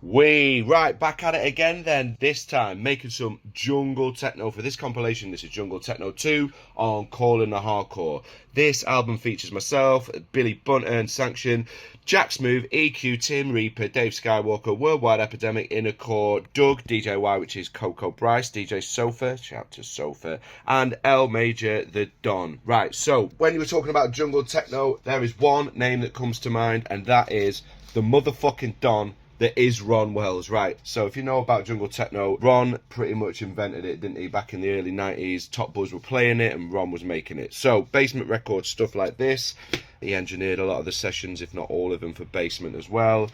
Right, back at it again then, this time making some jungle techno for this compilation. This is Jungle Techno 2 on Calling the Hardcore. This album features myself, Billy Bunter, Sanction, Jack Smooth, EQ, Tim Reaper, Dave Skywalker, Worldwide Epidemic, Inner Core, Doug, DJ Y, which is Coco Bryce, DJ Sofa, shout out to Sofa, and L Major, the Don. Right, so when you were talking about jungle techno, there is one name that comes to mind, and that is the motherfucking Don. That is Ron Wells, right? So if you know about jungle techno, Ron pretty much invented it, didn't he? Back in the early 90s, Top Buzz were playing it and Ron was making it. So Basement Records, stuff like this. He engineered a lot of the sessions, if not all of them, for Basement as well.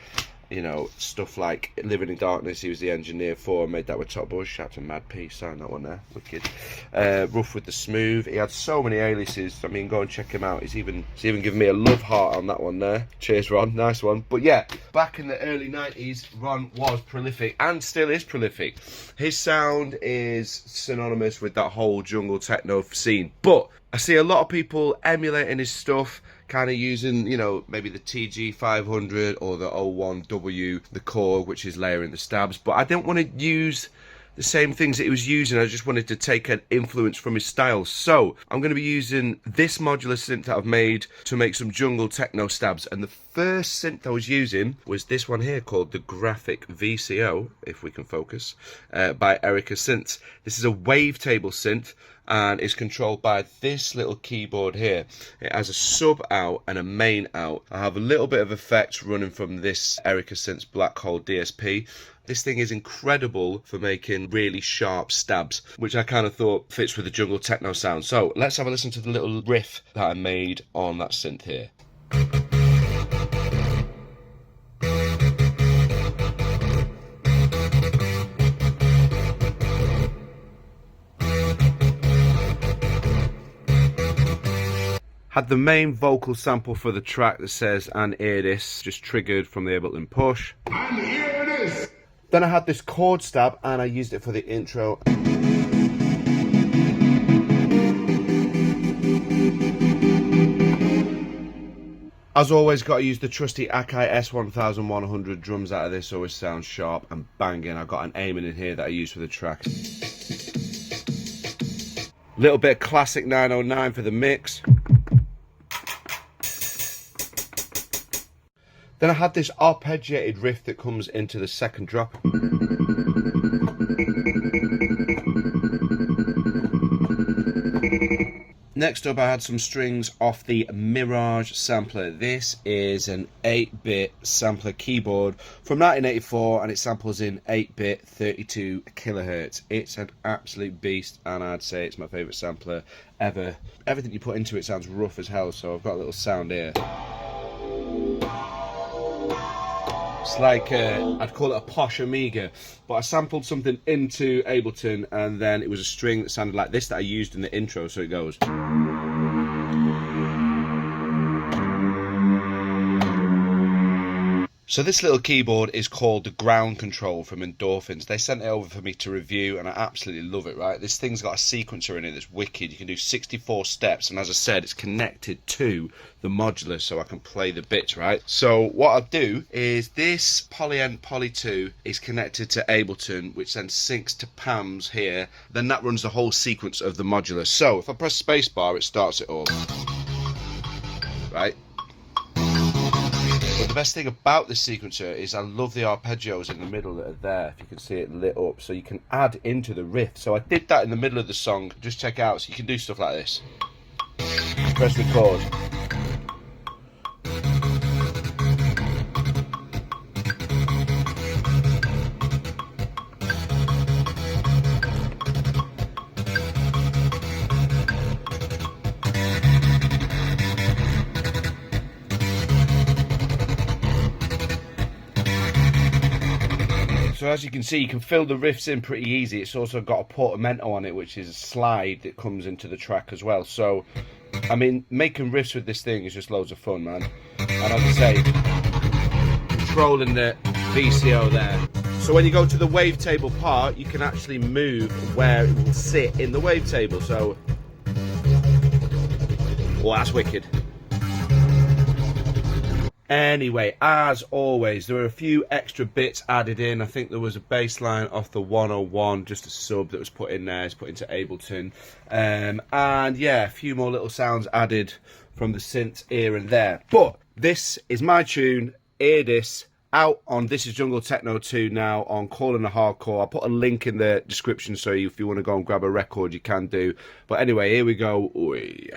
You know, stuff like Living in Darkness, he was the engineer for, made that with Top Buzz. Shout out to Mad P, signed that one there, wicked. Rough with the Smooth, he had so many aliases. I mean, go and check him out. He's even given me a love heart on that one there. Cheers, Ron, nice one. But yeah, back in the early 90s, Ron was prolific and still is prolific. His sound is synonymous with that whole jungle techno scene. But I see a lot of people emulating his stuff, kind of using, you know, maybe the TG500 or the 01W, the Korg, which is layering the stabs. But I don't want to use the same things that he was using. I just wanted to take an influence from his style. So I'm going to be using this modular synth that I've made to make some jungle techno stabs. And the first synth I was using was this one here called the Graphic VCO, if we can focus, by Erica Synths. This is a wavetable synth, and is controlled by this little keyboard here. It has a sub out and a main out. I have a little bit of effects running from this Erica Synths Black Hole DSP. This thing is incredible for making really sharp stabs, which I kind of thought fits with the jungle techno sound. So let's have a listen to the little riff that I made on that synth here. Had the main vocal sample for the track that says "and hear this," just triggered from the Ableton push. And hear this. Then I had this chord stab and I used it for the intro. As always, got to use the trusty Akai S1100 drums out of this, always sounds sharp and banging. I've got an aiming in here that I use for the track. Little bit of classic 909 for the mix. Then I had this arpeggiated riff that comes into the second drop. Next up, I had some strings off the Mirage sampler. This is an 8-bit sampler keyboard from 1984, and it samples in 8-bit 32 kilohertz. It's an absolute beast, and I'd say it's my favourite sampler ever. Everything you put into it sounds rough as hell, so I've got a little sound here. It's like, I'd call it a posh Amiga, but I sampled something into Ableton, and then it was a string that sounded like this that I used in the intro, so it goes. So this little keyboard is called the Ground Control from Endorphines. They sent it over for me to review, and I absolutely love it, right? This thing's got a sequencer in it that's wicked. You can do 64 steps, and as I said, it's connected to the modular, so I can play the bits, right? So what I'll do is this Polyend Poly 2 is connected to Ableton, which then syncs to PAMs here. Then that runs the whole sequence of the modular. So if I press spacebar, it starts it all, right? But the best thing about this sequencer is I love the arpeggios in the middle that are there, if you can see it lit up, so you can add into the riff. So I did that in the middle of the song, just check it out, so you can do stuff like this. Press record. So as you can see, you can fill the riffs in pretty easy. It's also got a portamento on it, which is a slide that comes into the track as well. So, I mean, making riffs with this thing is just loads of fun, man. And as I say, controlling the VCO there. So when you go to the wavetable part, you can actually move where it will sit in the wavetable. So, well, that's wicked. Anyway, as always, there were a few extra bits added in. I think there was a bass line off the 101, just a sub that was put in there. It's put into Ableton. And yeah, a few more little sounds added from the synths here and there. But this is my tune, Hear This, out on This Is Jungle Techno 2 now on Calling the Hardcore. I'll put a link in the description so if you want to go and grab a record, you can do. But anyway, here we go. Oi.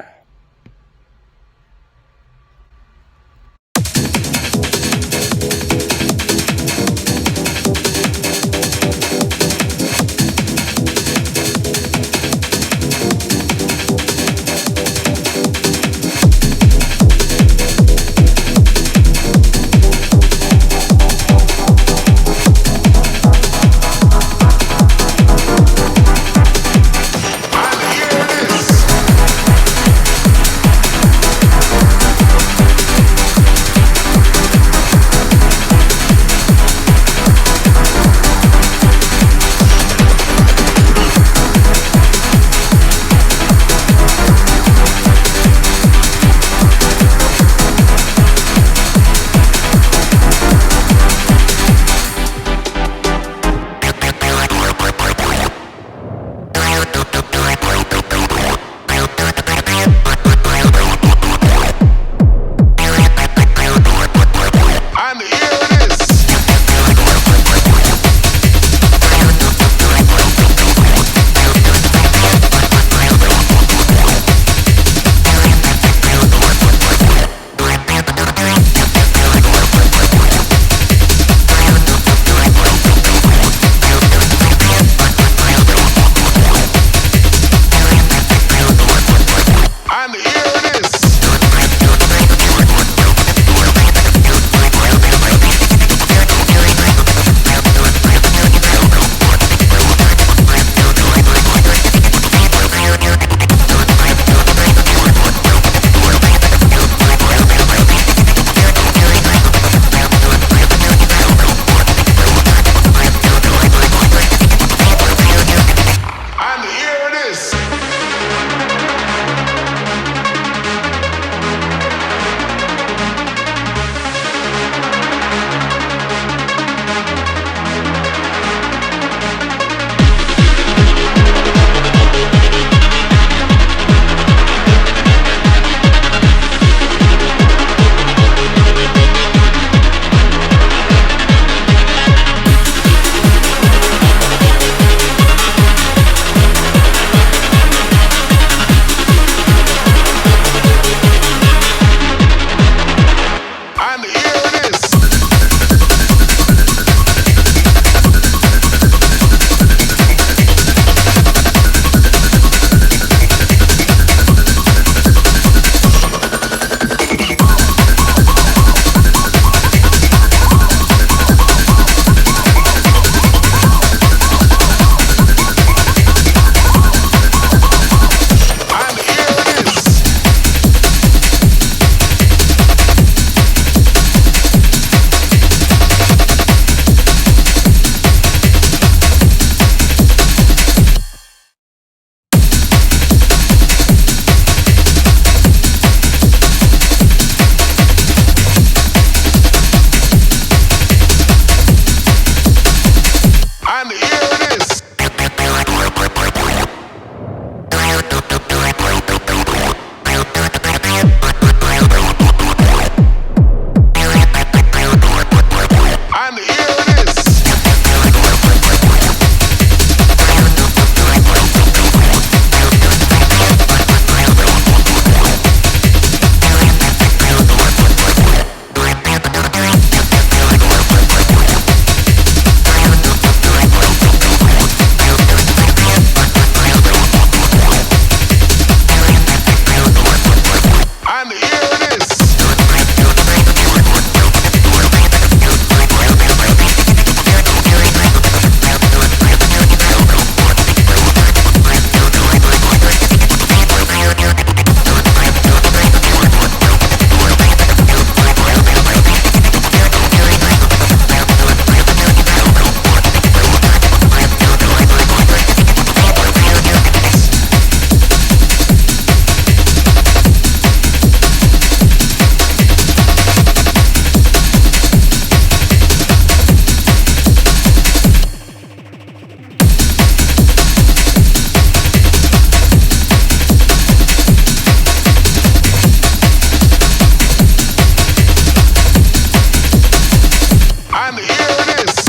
this.